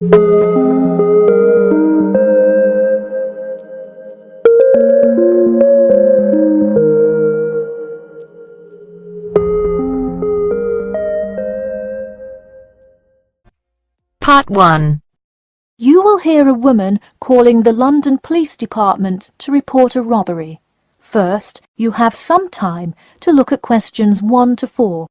Part 1. You will hear a woman calling the London Police Department to report a robbery. First, you have some time to look at questions 1 to 4.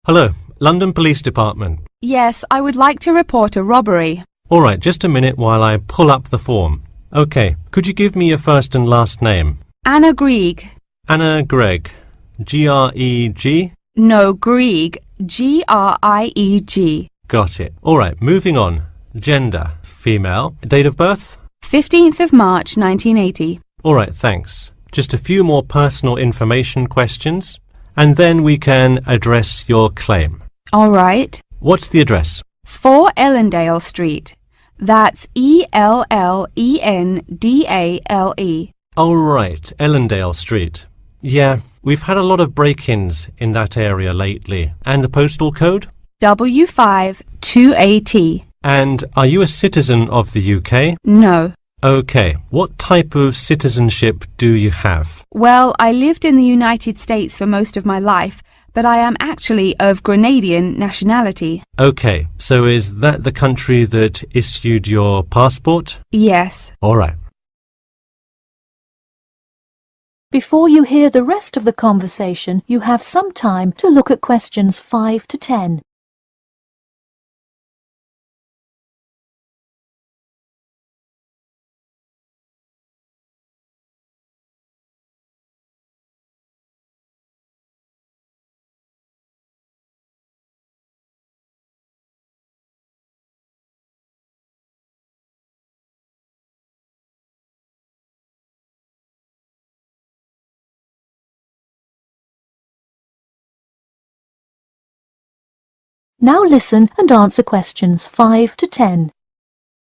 Hello, London Police Department. Yes, I would like to report a robbery. All right, just a minute while I pull up the form. OK, could you give me your first and last name? Anna Grieg. Anna Gregg. G-R-E-G? No, Grieg. G-R-I-E-G. Got it. All right, moving on. Gender, female. Date of birth? 15th of March, 1980. All right, thanks. Just a few more personal information questions, and then we can address your claim. All right. What's the address? 4 Ellendale Street. That's E-L-L-E-N-D-A-L-E. All right, Ellendale Street. Yeah, we've had a lot of break-ins in that area lately. And the postal code? W5 2AT. And are you a citizen of the UK? No. OK. What type of citizenship do you have? Well, I lived in the United States for most of my life, but I am actually of Grenadian nationality. OK. So is that the country that issued your passport? Yes. All right. Before you hear the rest of the conversation, you have some time to look at questions 5 to 10. Now listen and answer questions 5 to 10.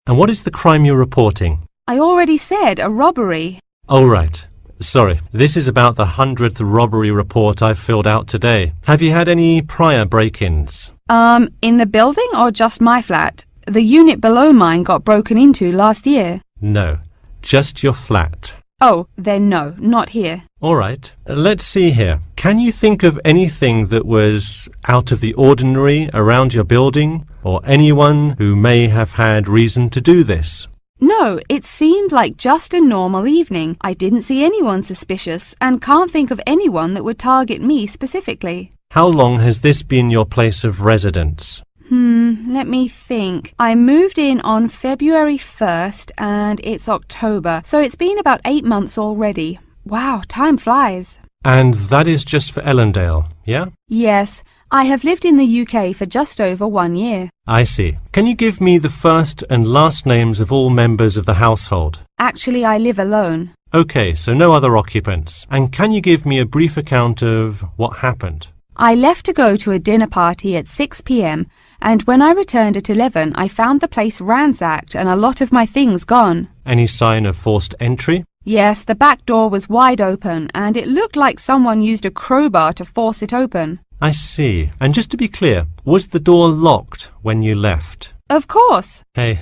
And what is the crime you're reporting? I already said a robbery. Oh, right. Sorry, this is about the 100th robbery report I've filled out today. Have you had any prior break-ins? In the building or just my flat? The unit below mine got broken into last year. No, just your flat. Oh, then no, not here. All right, let's see here. Can you think of anything that was out of the ordinary around your building, or anyone who may have had reason to do this? No, it seemed like just a normal evening. I didn't see anyone suspicious and can't think of anyone that would target me specifically. How long has this been your place of residence? Let me think. I moved in on February 1st and it's October, so it's been about 8 months already. Wow, time flies. And that is just for Ellendale, yeah? Yes, I have lived in the UK for just over 1 year. I see. Can you give me the first and last names of all members of the household? Actually, I live alone. OK, so no other occupants. And can you give me a brief account of what happened? I left to go to a dinner party at 6 p.m. and when I returned at 11, I found the place ransacked and a lot of my things gone. Any sign of forced entry? Yes, the back door was wide open and it looked like someone used a crowbar to force it open. I see. And just to be clear, was the door locked when you left? Of course. Hey,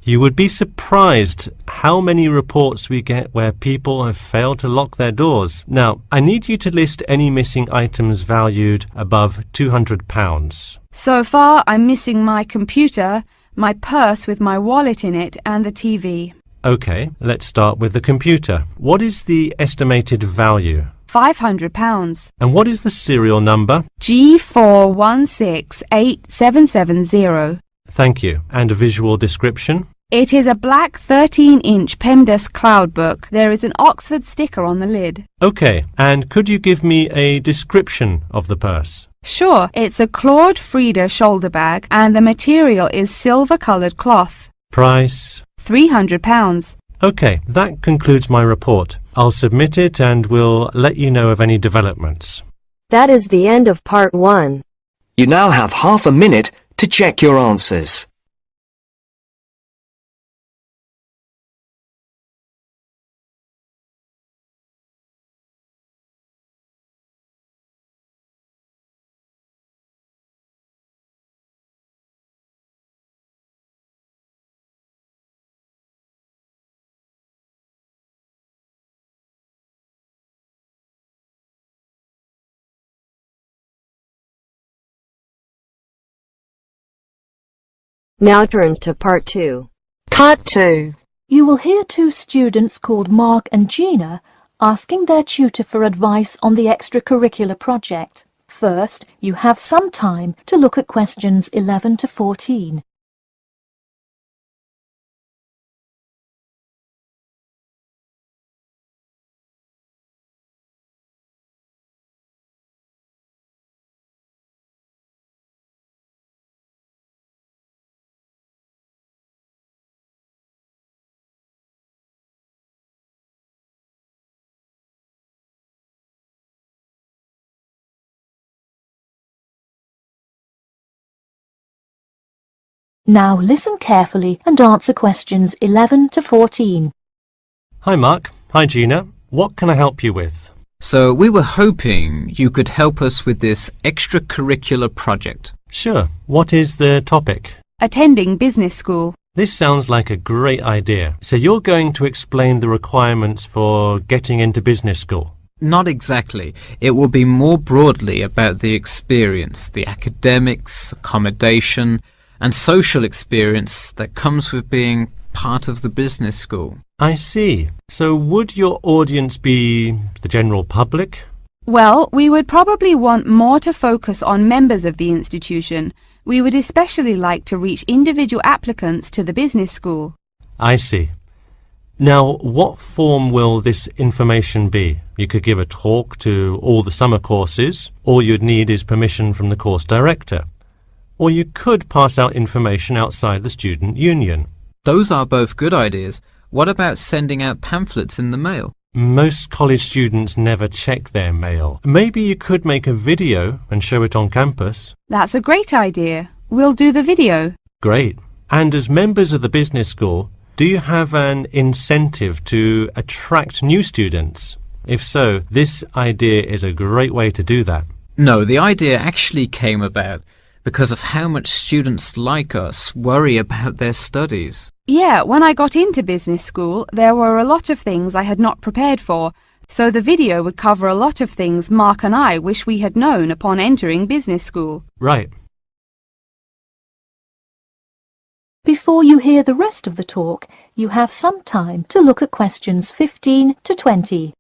you would be surprised how many reports we get where people have failed to lock their doors. Now, I need you to list any missing items valued above £200. So far, I'm missing my computer, my purse with my wallet in it, and the TV. OK, let's start with the computer. What is the estimated value? £500. And what is the serial number? G41687770. Thank you. And a visual description? It is a black 13-inch PEMDAS cloud book. There is an Oxford sticker on the lid. OK, and could you give me a description of the purse? Sure, it's a Claude Frieda shoulder bag and the material is silver-coloured cloth. Price? £300. Okay, that concludes my report. I'll submit it and we'll let you know of any developments. That is the end of part 1. You now have half a minute to check your answers. Now turns to part 2. Part 2. You will hear two students called Mark and Gina asking their tutor for advice on the extracurricular project. First, you have some time to look at questions 11 to 14. Now listen carefully and answer questions 11 to 14. Hi Mark. Hi Gina. What can I help you with? So we were hoping you could help us with this extracurricular project. Sure. What is the topic? Attending business school. This sounds like a great idea. So you're going to explain the requirements for getting into business school? Not exactly. It will be more broadly about the experience, the academics, accommodation, and social experience that comes with being part of the business school. I see. So would your audience be the general public? Well, we would probably want more to focus on members of the institution. We would especially like to reach individual applicants to the business school. I see. Now, what form will this information be? You could give a talk to all the summer courses. All you'd need is permission from the course director. Or you could pass out information outside the student union. Those are both good ideas. What about sending out pamphlets in the mail? Most college students never check their mail. Maybe you could make a video and show it on campus. That's a great idea. We'll do the video. Great. And as members of the business school, do you have an incentive to attract new students? If so, this idea is a great way to do that. No, the idea actually came about because of how much students like us worry about their studies. Yeah, when I got into business school, there were a lot of things I had not prepared for, so the video would cover a lot of things Mark and I wish we had known upon entering business school. Right. Before you hear the rest of the talk, you have some time to look at questions 15 to 20.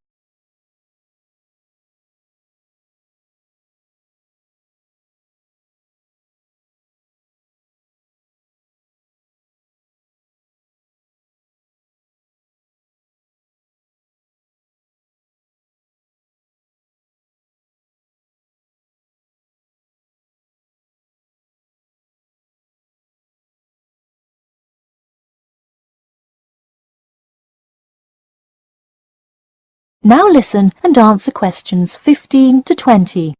Now listen and answer questions 15 to 20.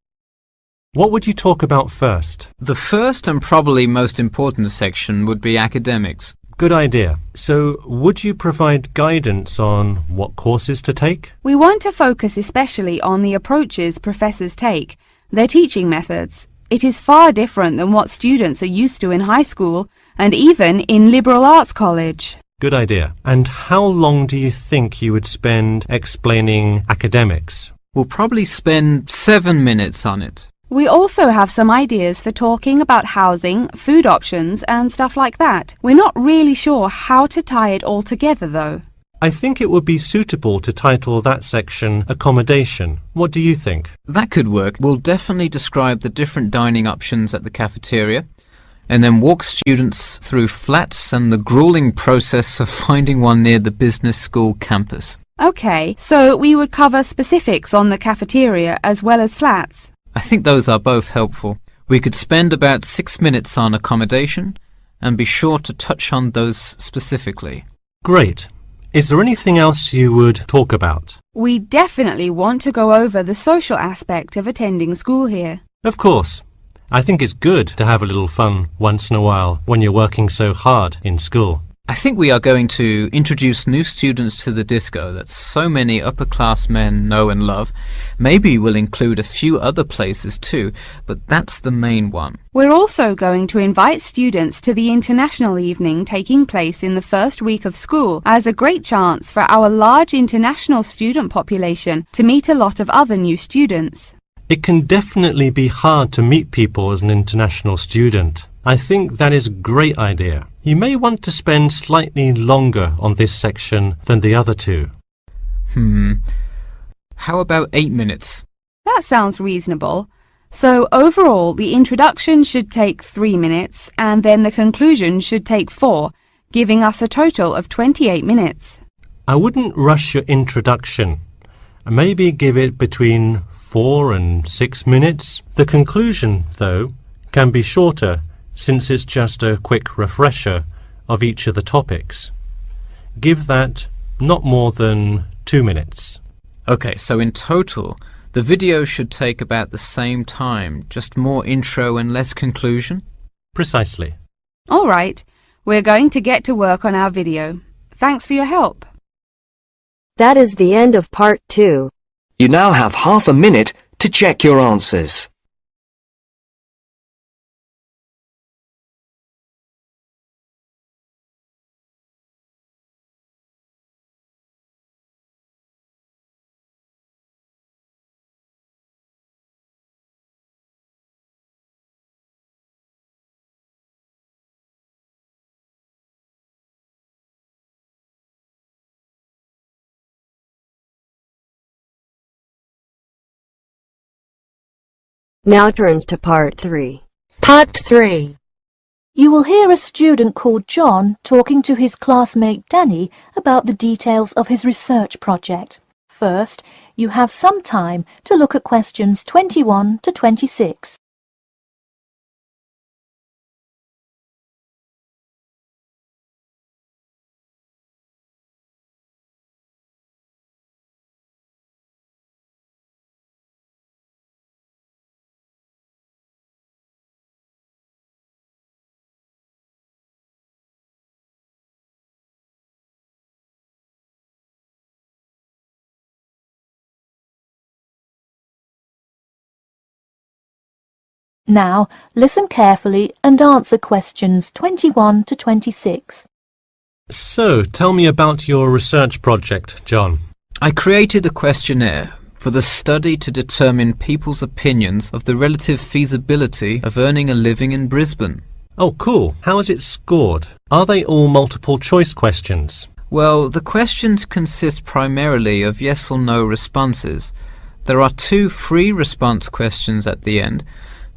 What would you talk about first? The first and probably most important section would be academics. Good idea. So, would you provide guidance on what courses to take? We want to focus especially on the approaches professors take, their teaching methods. It is far different than what students are used to in high school and even in liberal arts college. Good idea. And how long do you think you would spend explaining academics? We'll probably spend 7 minutes on it. We also have some ideas for talking about housing, food options and stuff like that. We're not really sure how to tie it all together though. I think it would be suitable to title that section Accommodation. What do you think? That could work. We'll definitely describe the different dining options at the cafeteria, and then walk students through flats and the grueling process of finding one near the business school campus. Okay, so we would cover specifics on the cafeteria as well as flats. I think those are both helpful. We could spend about 6 minutes on accommodation and be sure to touch on those specifically. Great. Is there anything else you would talk about? We definitely want to go over the social aspect of attending school here. Of course. I think it's good to have a little fun once in a while when you're working so hard in school. I think we are going to introduce new students to the disco that so many upper-class men know and love. Maybe we'll include a few other places too, but that's the main one. We're also going to invite students to the international evening taking place in the first week of school as a great chance for our large international student population to meet a lot of other new students. It can definitely be hard to meet people as an international student. I think that is a great idea. You may want to spend slightly longer on this section than the other two. How about 8 minutes? That sounds reasonable. So overall, the introduction should take 3 minutes and then the conclusion should take 4, giving us a total of 28 minutes. I wouldn't rush your introduction. Maybe give it between 4 and 6 minutes. The conclusion, though, can be shorter since it's just a quick refresher of each of the topics. Give that not more than 2 minutes. Okay, so in total, the video should take about the same time, just more intro and less conclusion? Precisely. All right, we're going to get to work on our video. Thanks for your help. That is the end of part 2. You now have half a minute to check your answers. Now turns to part 3. Part 3. You will hear a student called John talking to his classmate Danny about the details of his research project. First, you have some time to look at questions 21 to 26. Now, listen carefully and answer questions 21 to 26. So, tell me about your research project, John. I created a questionnaire for the study to determine people's opinions of the relative feasibility of earning a living in Brisbane. Oh, cool. How is it scored? Are they all multiple choice questions? Well, the questions consist primarily of yes or no responses. There are 2 free response questions at the end.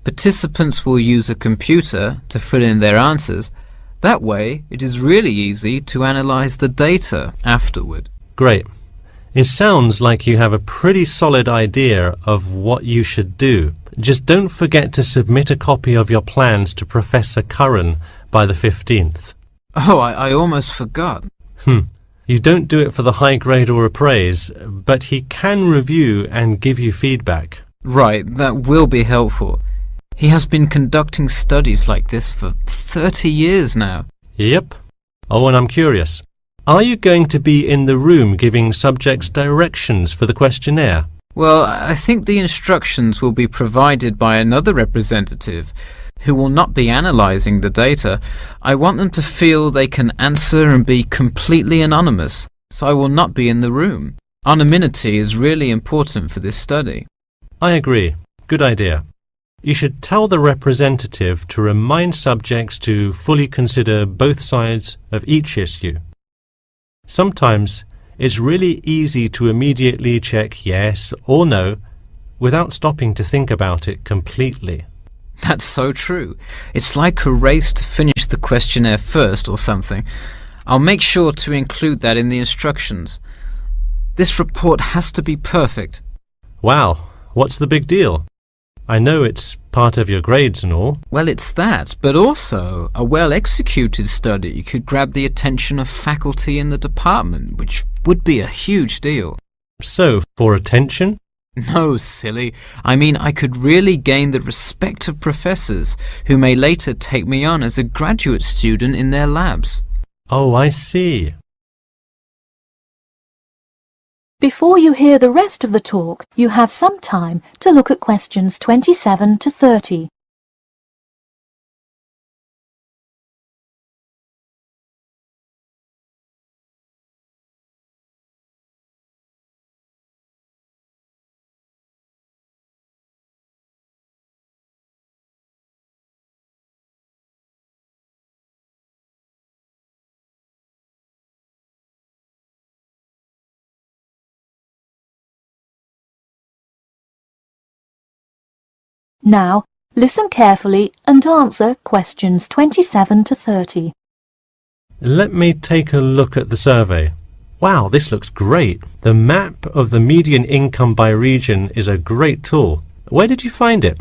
Participants will use a computer to fill in their answers. That way, it is really easy to analyze the data afterward. Great. It sounds like you have a pretty solid idea of what you should do. Just don't forget to submit a copy of your plans to Professor Curran by the 15th. Oh, I almost forgot. You don't do it for the high grade or a praise, but he can review and give you feedback. Right, that will be helpful. He has been conducting studies like this for 30 years now. Yep. Oh, and I'm curious. Are you going to be in the room giving subjects directions for the questionnaire? Well, I think the instructions will be provided by another representative who will not be analysing the data. I want them to feel they can answer and be completely anonymous, so I will not be in the room. Anonymity is really important for this study. I agree. Good idea. You should tell the representative to remind subjects to fully consider both sides of each issue. Sometimes it's really easy to immediately check yes or no without stopping to think about it completely. That's so true. It's like a race to finish the questionnaire first or something. I'll make sure to include that in the instructions. This report has to be perfect. Wow, what's the big deal? I know it's part of your grades and all. Well, it's that, but also a well-executed study could grab the attention of faculty in the department, which would be a huge deal. So, for attention? No, silly. I mean, I could really gain the respect of professors who may later take me on as a graduate student in their labs. Oh, I see. Before you hear the rest of the talk, you have some time to look at questions 27 to 30. Now, listen carefully and answer questions 27 to 30. Let me take a look at the survey. Wow, this looks great. The map of the median income by region is a great tool. Where did you find it?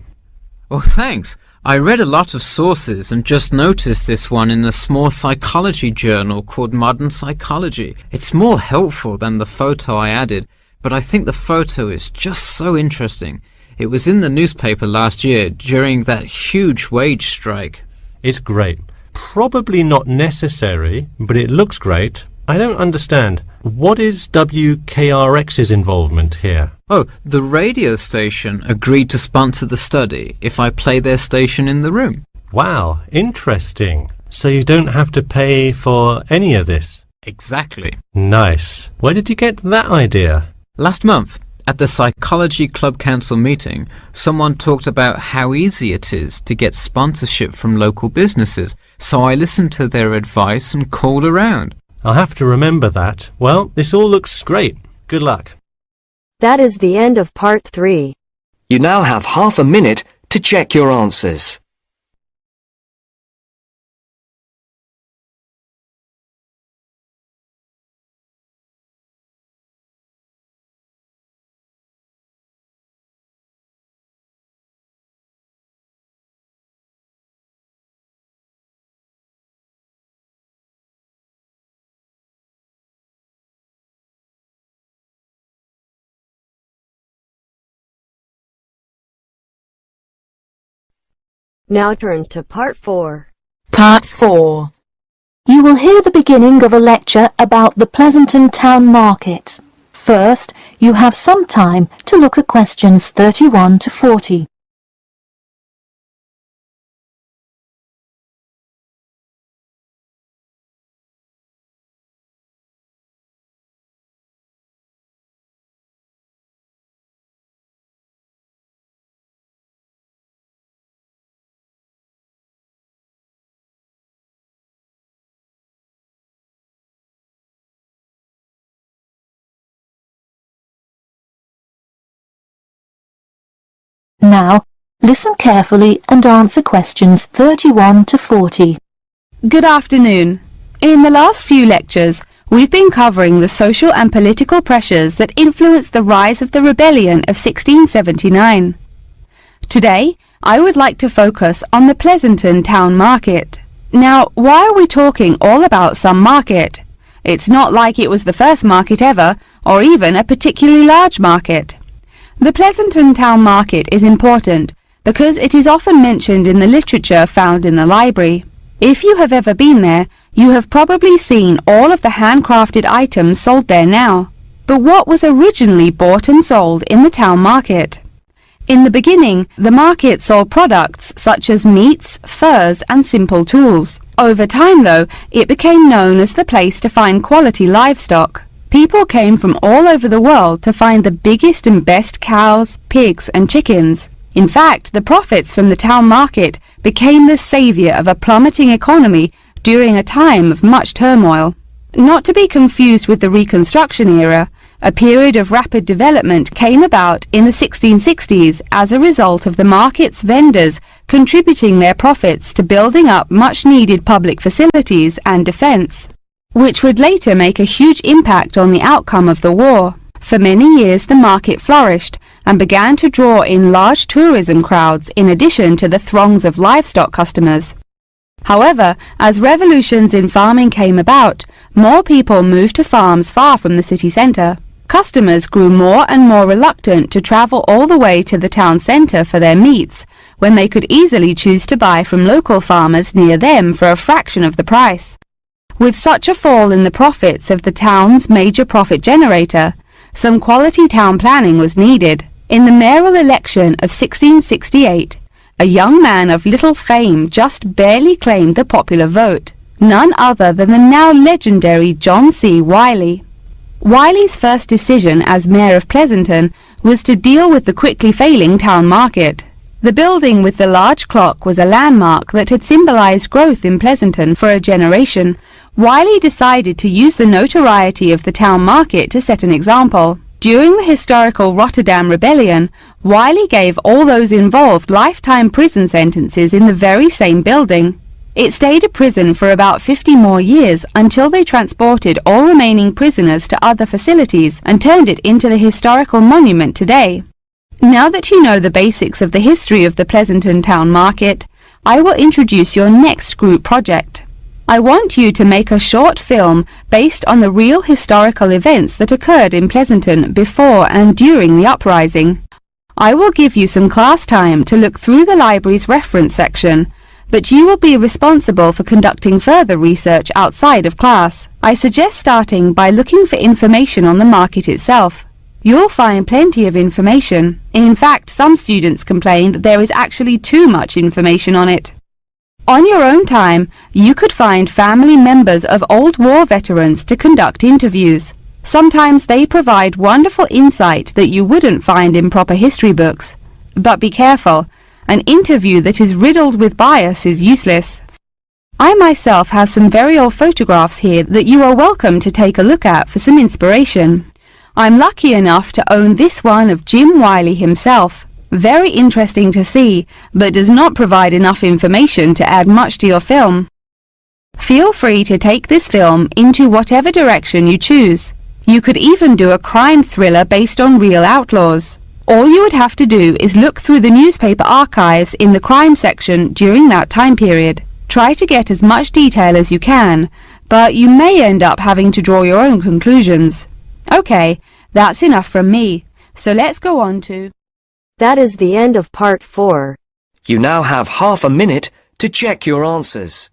Oh, thanks. I read a lot of sources and just noticed this one in a small psychology journal called Modern Psychology. It's more helpful than the photo I added, but I think the photo is just so interesting. It was in the newspaper last year during that huge wage strike. It's great. Probably not necessary, but it looks great. I don't understand. What is WKRX's involvement here? Oh, the radio station agreed to sponsor the study if I play their station in the room. Wow, interesting. So you don't have to pay for any of this? Exactly. Nice. Where did you get that idea? Last month, at the Psychology Club Council meeting, someone talked about how easy it is to get sponsorship from local businesses, so I listened to their advice and called around. I'll have to remember that. Well, this all looks great. Good luck. That is the end of part 3. You now have half a minute to check your answers. Now turns to part 4. Part 4. You will hear the beginning of a lecture about the Pleasanton Town Market. First, you have some time to look at questions 31 to 40. Now, listen carefully and answer questions 31 to 40. Good afternoon. In the last few lectures, we've been covering the social and political pressures that influenced the rise of the rebellion of 1679. Today, I would like to focus on the Pleasanton Town Market. Now, why are we talking all about some market? It's not like it was the first market ever, or even a particularly large market. The Pleasanton Town Market is important because it is often mentioned in the literature found in the library. If you have ever been there, you have probably seen all of the handcrafted items sold there now. But what was originally bought and sold in the town market? In the beginning, the market sold products such as meats, furs, and simple tools. Over time, though, it became known as the place to find quality livestock. People came from all over the world to find the biggest and best cows, pigs, and chickens. In fact, the profits from the town market became the savior of a plummeting economy during a time of much turmoil. Not to be confused with the Reconstruction era, a period of rapid development came about in the 1660s as a result of the market's vendors contributing their profits to building up much-needed public facilities and defense, which would later make a huge impact on the outcome of the war. For many years the market flourished and began to draw in large tourism crowds in addition to the throngs of livestock customers. However, as revolutions in farming came about, more people moved to farms far from the city centre. Customers grew more and more reluctant to travel all the way to the town centre for their meats, when they could easily choose to buy from local farmers near them for a fraction of the price. With such a fall in the profits of the town's major profit generator, some quality town planning was needed. In the mayoral election of 1668, a young man of little fame just barely claimed the popular vote, none other than the now legendary John C. Wiley. Wiley's first decision as mayor of Pleasanton was to deal with the quickly failing town market. The building with the large clock was a landmark that had symbolized growth in Pleasanton for a generation. Wiley decided to use the notoriety of the town market to set an example. During the historical Rotterdam Rebellion, Wiley gave all those involved lifetime prison sentences in the very same building. It stayed a prison for about 50 more years until they transported all remaining prisoners to other facilities and turned it into the historical monument today. Now that you know the basics of the history of the Pleasanton town market, I will introduce your next group project. I want you to make a short film based on the real historical events that occurred in Pleasanton before and during the uprising. I will give you some class time to look through the library's reference section, but you will be responsible for conducting further research outside of class. I suggest starting by looking for information on the market itself. You'll find plenty of information. In fact, some students complain that there is actually too much information on it. On your own time, you could find family members of old war veterans to conduct interviews. Sometimes they provide wonderful insight that you wouldn't find in proper history books. But be careful, an interview that is riddled with bias is useless. I myself have some very old photographs here that you are welcome to take a look at for some inspiration. I'm lucky enough to own this one of Jim Wiley himself. Very interesting to see, but does not provide enough information to add much to your film. Feel free to take this film into whatever direction you choose. You could even do a crime thriller based on real outlaws. All you would have to do is look through the newspaper archives in the crime section during that time period. Try to get as much detail as you can, but you may end up having to draw your own conclusions. Okay, that's enough from me, so let's go on to... That is the end of part 4. You now have half a minute to check your answers.